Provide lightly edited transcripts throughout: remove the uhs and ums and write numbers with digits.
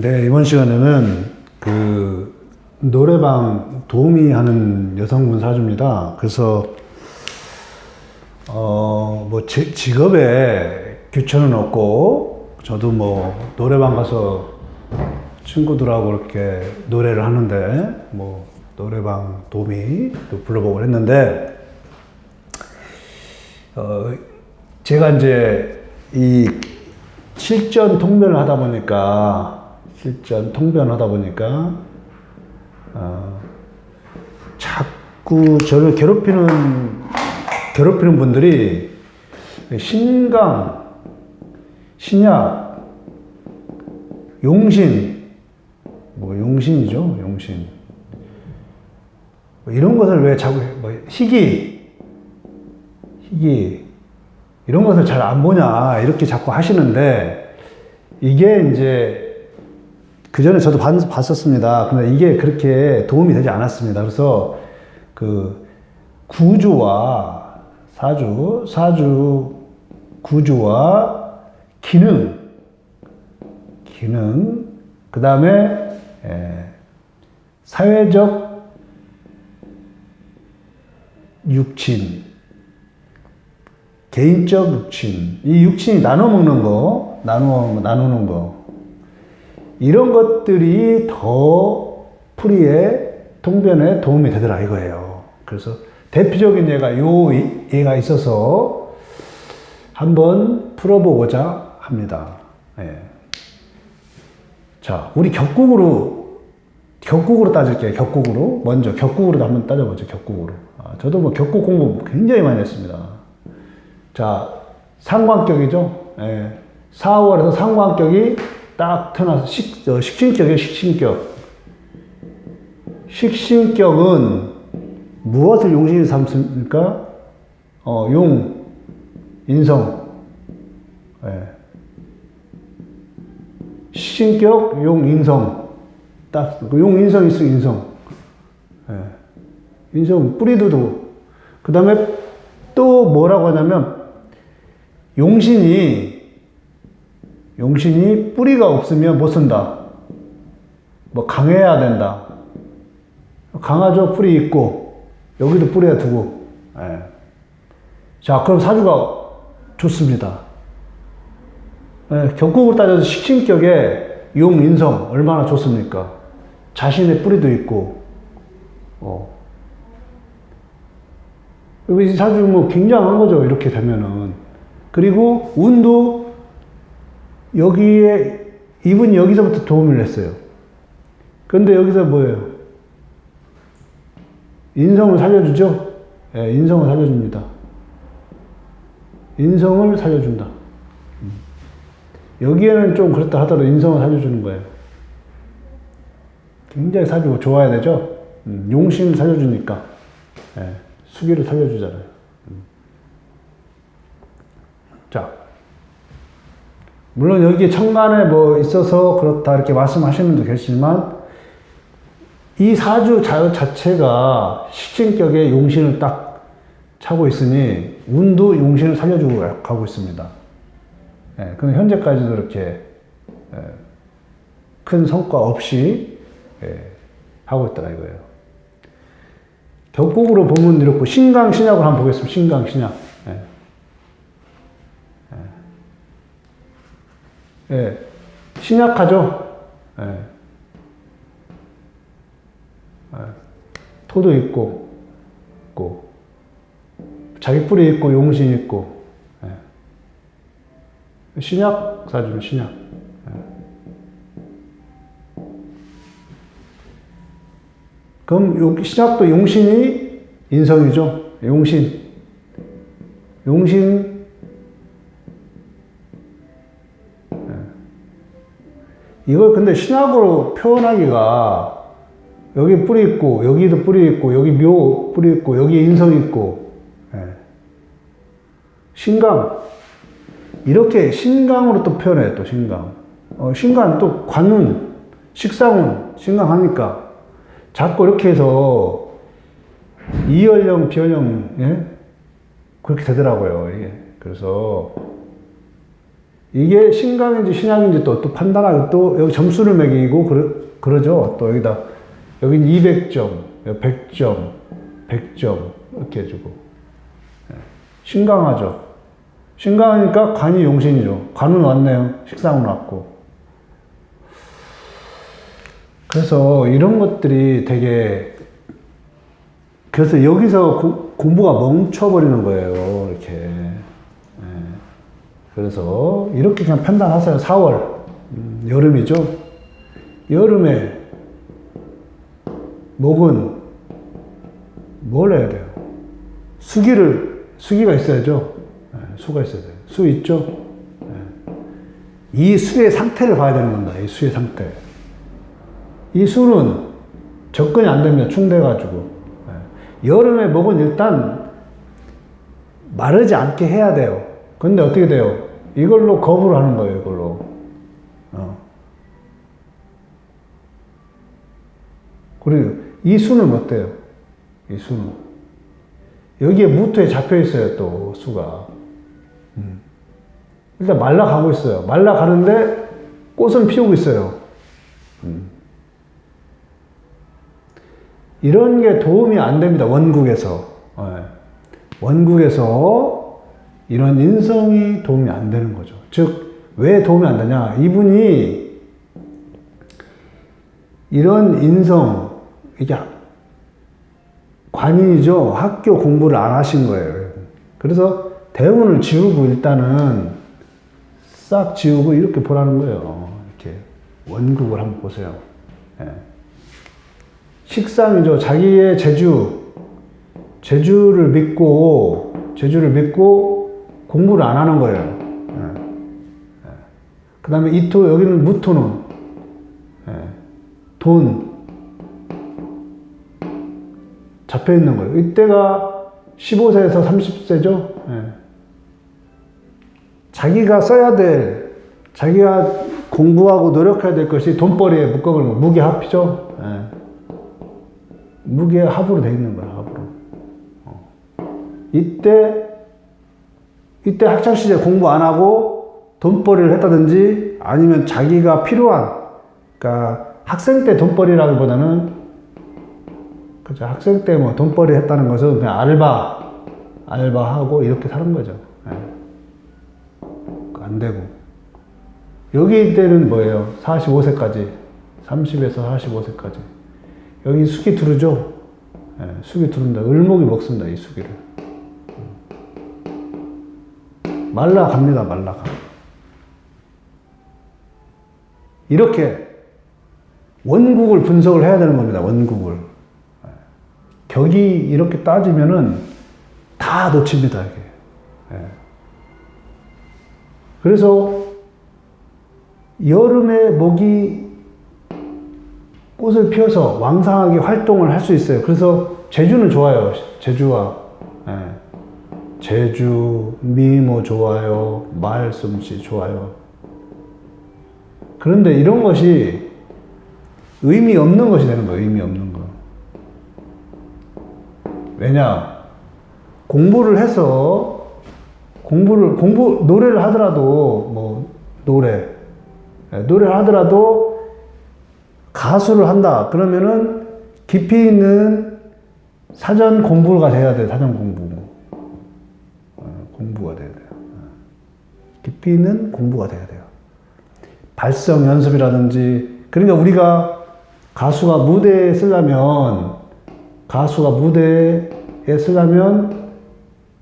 네, 이번 시간에는 그 노래방 도우미 하는 여성분 사주입니다. 그래서 뭐 직업에 규천은 없고 저도 뭐 노래방 가서 친구들하고 이렇게 노래를 하는데 뭐 노래방 도우미도 불러보고 했는데 제가 이제 이 실전 통변을 하다 보니까 자꾸 저를 괴롭히는 분들이 신강, 신약, 용신, 뭐 용신이죠, 용신. 뭐 이런 것을 왜 자꾸 희귀 이런 것을 잘 안 보냐 이렇게 자꾸 하시는데 이게 이제 그 전에 저도 봤었습니다. 근데 이게 그렇게 도움이 되지 않았습니다. 그래서 그 구조와 사주 구조와 기능 그 다음에 사회적 육친, 개인적 육친, 이 육친이 나누는 거, 이런 것들이 더 풀이에, 통변에 도움이 되더라 이거예요. 그래서 대표적인 얘가 있어서 한번 풀어보고자 합니다. 예. 자, 우리 격국으로 따질게요. 먼저 격국으로 한번 따져보죠. 격국으로. 저도 뭐 격국 공부 굉장히 많이 했습니다. 자, 상관격이죠. 예. 4월에서 상관격이 딱 태어나서 식신격이에요, 식신격. 식신격은 무엇을 용신이 삼습니까? 용, 인성. 예. 식신격, 용, 인성. 딱, 용, 인성 있어, 인성. 예. 인성, 뿌리도도. 그 다음에 또 뭐라고 하냐면, 용신이 뿌리가 없으면 못 쓴다. 뭐 강해야 된다. 강하죠? 뿌리 있고 여기도 뿌리가 두고. 예. 자, 그럼 사주가 좋습니다. 예, 격국으로 따져서 식신격에 용, 인성 얼마나 좋습니까? 자신의 뿌리도 있고. 이 사주 뭐 굉장한 거죠. 이렇게 되면은. 그리고 운도 이분이 여기서부터 도움을 냈어요. 그런데 여기서 뭐예요? 인성을 살려주죠? 예, 인성을 살려줍니다. 인성을 살려준다. 여기에는 좀 그렇다 하더라도 인성을 살려주는 거예요. 굉장히 사주 좋아야 되죠? 용신을 살려주니까. 예, 수기를 살려주잖아요. 자, 물론 여기에 천간에 뭐 있어서 그렇다 이렇게 말씀하시는 분도 계시지만 이 사주 자체가 식신격에 용신을 딱 차고 있으니 운도 용신을 살려주고 가고 있습니다. 예, 근데 현재까지도 이렇게 큰 성과 없이 하고 있더라 이거예요. 격국으로 보면 이렇고 신강 신약을 한번 보겠습니다. 신강 신약. 예, 신약하죠? 예. 토도 있고, 자기 뿌리 있고, 용신 있고, 예. 신약 사주는 신약. 예. 그럼 여기 신약도 용신이 인성이죠? 용신. 이걸 근데 신학으로 표현하기가 여기 뿌리 있고 여기도 뿌리 있고 여기 묘 뿌리 있고 여기 인성 있고 신강 이렇게 신강으로 또 표현해요. 또 신강 신강 또 관운 식상운 신강하니까 자꾸 이렇게 해서 이연령 비연령 그렇게 되더라고요. 이게 그래서 이게 신강인지 신약인지 또 판단하고 또 여기 점수를 매기고 그러죠. 또 여기다, 여긴 200점, 100점, 100점 이렇게 해주고. 신강하죠. 신강하니까 관이 용신이죠. 관은 왔네요. 식상은 왔고. 그래서 이런 것들이 되게, 그래서 여기서 공부가 멈춰버리는 거예요. 이렇게. 그래서 이렇게 그냥 판단하세요. 4월. 여름이죠. 여름에 목은 뭘 해야 돼요? 수기가 있어야죠. 수가 있어야 돼요. 수 있죠? 이 수의 상태를 봐야 되는 겁니다. 이 수의 상태. 이 수는 접근이 안 됩니다. 충돼가지고. 여름에 목은 일단 마르지 않게 해야 돼요. 근데 어떻게 돼요? 이걸로 거부를 하는 거예요, 이걸로. 그리고 이 수는 어때요? 이 수는. 여기에 무토에 잡혀 있어요, 또, 수가. 일단 말라가고 있어요. 말라가는데 꽃은 피우고 있어요. 이런 게 도움이 안 됩니다, 원국에서. 원국에서 이런 인성이 도움이 안 되는 거죠. 즉, 왜 도움이 안 되냐? 이분이 이런 인성, 이게 관인이죠. 학교 공부를 안 하신 거예요. 그래서 대운을 지우고 일단은 싹 지우고 이렇게 보라는 거예요. 이렇게 원국을 한번 보세요. 식상이죠. 자기의 재주를 믿고 공부를 안 하는 거예요. 그 다음에 이토, 여기는 무토는, 돈, 잡혀 있는 거예요. 이때가 15세에서 30세죠. 자기가 써야 될, 자기가 공부하고 노력해야 될 것이 돈벌이에 묶어버리는 거예요. 무게합이죠. 무게합으로 되어 있는 거예요. 합으로. 이때 학창시절 공부 안 하고 돈벌이를 했다든지 아니면 자기가 필요한, 그러니까 학생 때 돈벌이라기보다는, 그죠. 학생 때 뭐 돈벌이 했다는 것은 그냥 알바하고 이렇게 사는 거죠. 안 되고. 여기 때는 뭐예요? 45세까지. 30에서 45세까지. 여기 수기 두르죠? 수기 두른다. 을목이 먹습니다, 이 수기를. 말라갑니다, 말라가. 이렇게 원국을 분석을 해야 되는 겁니다, 원국을. 격이 이렇게 따지면은 다 놓칩니다, 이게. 그래서 여름에 목이 꽃을 피워서 왕성하게 활동을 할 수 있어요. 그래서 제주는 좋아요. 제주와 제주, 미모 좋아요. 말솜씨 좋아요. 그런데 이런 것이 의미 없는 것이 되는 거예요. 의미 없는 거. 왜냐? 공부를 해서 노래를 하더라도 노래를 하더라도 가수를 한다. 그러면은 깊이 있는 사전 공부가 돼야 돼. 사전 공부가 돼야 돼요. 깊이 있는 공부가 돼야 돼요. 발성 연습이라든지. 그러니까 우리가 가수가 무대에 쓰려면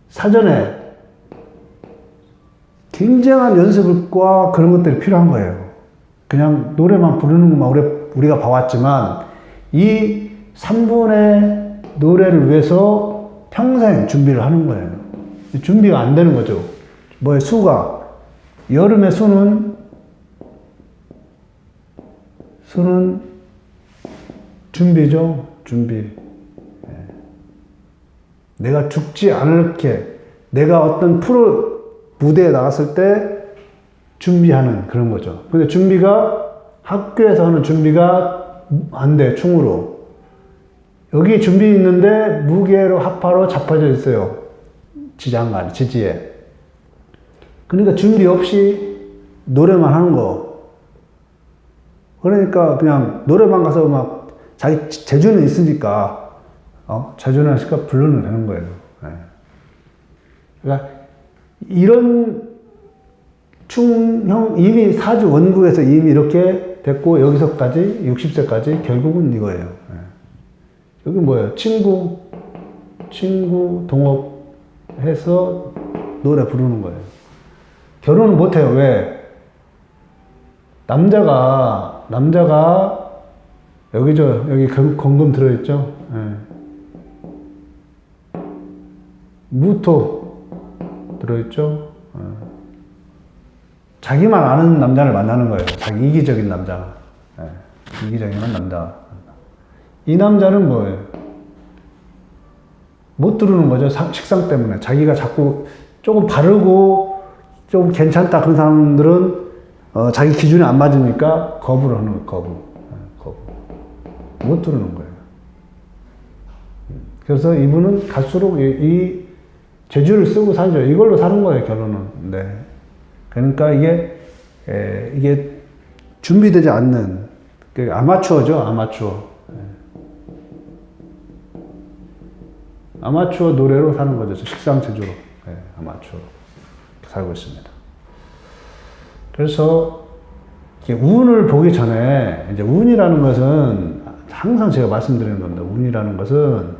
사전에 굉장한 연습과 그런 것들이 필요한 거예요. 그냥 노래만 부르는 것만 우리가 봐왔지만 이 3분의 노래를 위해서 평생 준비를 하는 거예요. 준비가 안 되는 거죠. 수가. 여름의 수는 준비죠. 준비. 내가 죽지 않을게, 내가 어떤 무대에 나갔을 때 준비하는 그런 거죠. 근데 학교에서 하는 준비가 안 돼, 충으로. 여기 준비 있는데 무게로 합하로 잡혀져 있어요. 지지에. 그러니까 준비 없이 노래만 하는 거. 그러니까 그냥 노래방 가서 막 자기 재주는 있으니까, 재주는 있으니까 불러는 되는 거예요. 네. 그러니까 이런 이미 사주 원국에서 이미 이렇게 됐고, 여기서까지, 60세까지 결국은 이거예요. 네. 여기 뭐예요? 친구, 동업 해서 노래 부르는 거예요. 결혼은 못해요. 왜? 남자가, 여기 건금 들어있죠? 네. 무토 들어있죠? 네. 자기만 아는 남자를 만나는 거예요. 자기 이기적인 남자. 네. 이기적인 남자. 이 남자는 뭐예요? 못 들어오는 거죠. 식상 때문에. 자기가 자꾸 조금 바르고 좀 괜찮다 그런 사람들은 자기 기준에 안 맞으니까 거부를 하는 거예요. 거부. 못 들어오는 거예요. 그래서 이분은 갈수록 이 재주를 쓰고 살죠. 이걸로 사는 거예요, 결혼은. 네. 그러니까 이게 준비되지 않는, 아마추어죠, 아마추어. 아마추어 노래로 사는 거죠. 식상 재주로. 네, 아마추어. 살고 있습니다. 그래서, 운을 보기 전에, 이제 운이라는 것은, 항상 제가 말씀드리는 겁니다. 운이라는 것은,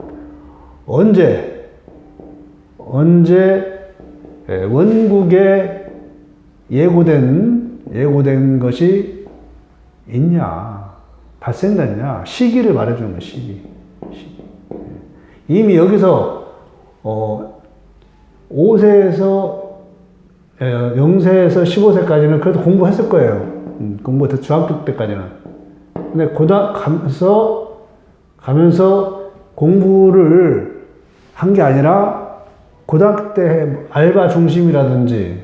언제 원국에 예고된 것이 있냐, 발생됐냐, 시기를 말해주는 거예요, 시기. 이미 여기서 5세에서 0세에서 15세까지는 그래도 공부했을 거예요. 공부했을 중학교 때까지는. 근데 가면서 공부를 한 게 아니라 고등학교 때 알바 중심이라든지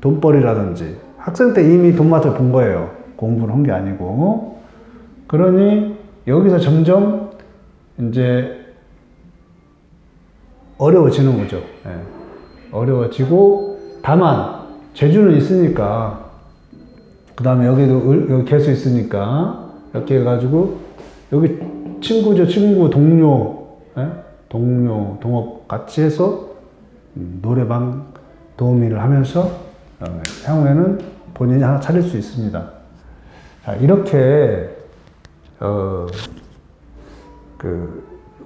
돈벌이라든지 학생 때 이미 돈 맛을 본 거예요. 공부를 한 게 아니고. 그러니 여기서 점점 이제 어려워지는 거죠. 어려워지고, 다만 재주는 있으니까, 그 다음에 여기 개수 있으니까 이렇게 해가지고 여기 친구죠. 친구, 동업 같이 해서 노래방 도우미를 하면서 향후에는 본인이 하나 차릴 수 있습니다. 자, 이렇게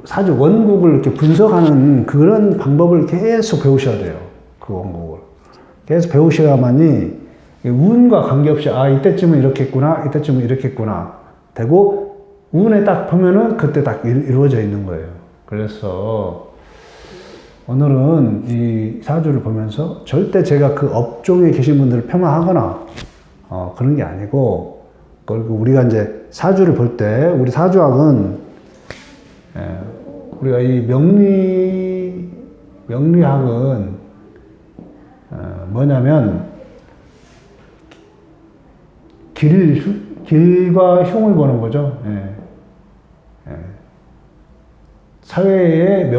사주 원국을 이렇게 분석하는 그런 방법을 계속 배우셔야 돼요. 그 원국을 계속 배우셔야만이 운과 관계없이 이때쯤은 이렇게 했구나, 이때쯤은 이렇게 했구나 되고, 운에 딱 보면은 그때 딱 이루어져 있는 거예요. 그래서 오늘은 이 사주를 보면서 절대 제가 그 업종에 계신 분들을 폄하하거나 그런 게 아니고, 그리고 우리가 이제 사주를 볼 때 우리 사주학은 우리가 이 명리학은 뭐냐면 길과 흉을 보는 거죠. 사회의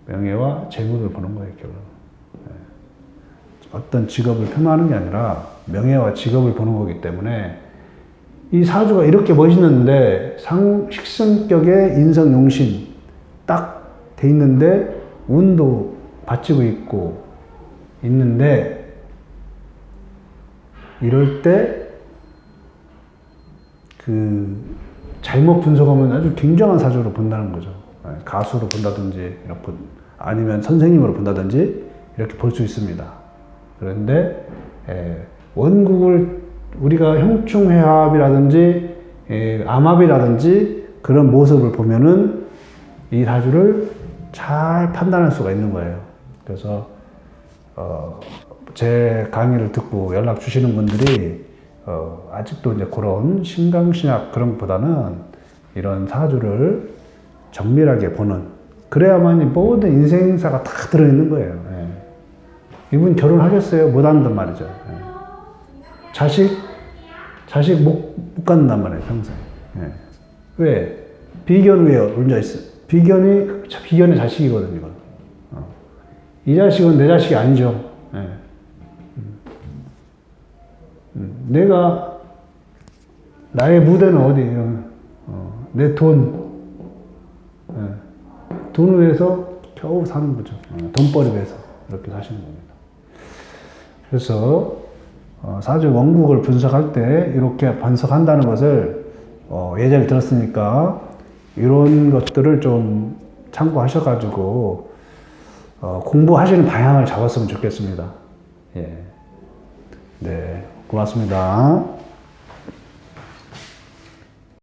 명예와 재물을 보는 거예요, 결국. 어떤 직업을 폄하하는 게 아니라 명예와 직업을 보는 거기 때문에, 이 사주가 이렇게 멋있는데 식성격의 인성용신 딱 돼 있는데 운도 받치고 있는데, 이럴 때 잘못 분석하면 아주 굉장한 사주로 본다는 거죠. 가수로 본다든지 아니면 선생님으로 본다든지 이렇게 볼 수 있습니다. 그런데 원국을 우리가 형충회합이라든지 암합이라든지 그런 모습을 보면은 이 사주를 잘 판단할 수가 있는 거예요. 그래서 제 강의를 듣고 연락 주시는 분들이 아직도 이제 그런 신강신약 그런 것보다는 이런 사주를 정밀하게 보는, 그래야만이 모든 인생사가 다 들어있는 거예요. 이분 결혼하겠어요? 못 한단 말이죠. 자식 못 갖는단 말이에요, 평생. 왜? 비견 위에 얹어있어. 비견이 자식이거든요, 이건. 이 자식은 내 자식이 아니죠. 예. 내가 나의 무대는 어디예요? 내 돈, 예. 돈 위해서 겨우 사는 거죠. 돈벌이 위해서 이렇게 사시는 겁니다. 그래서 사주 원국을 분석할 때 이렇게 분석한다는 것을 예제를 들었으니까 이런 것들을 좀 참고하셔가지고 공부하시는 방향을 잡았으면 좋겠습니다. 예. 네, 고맙습니다.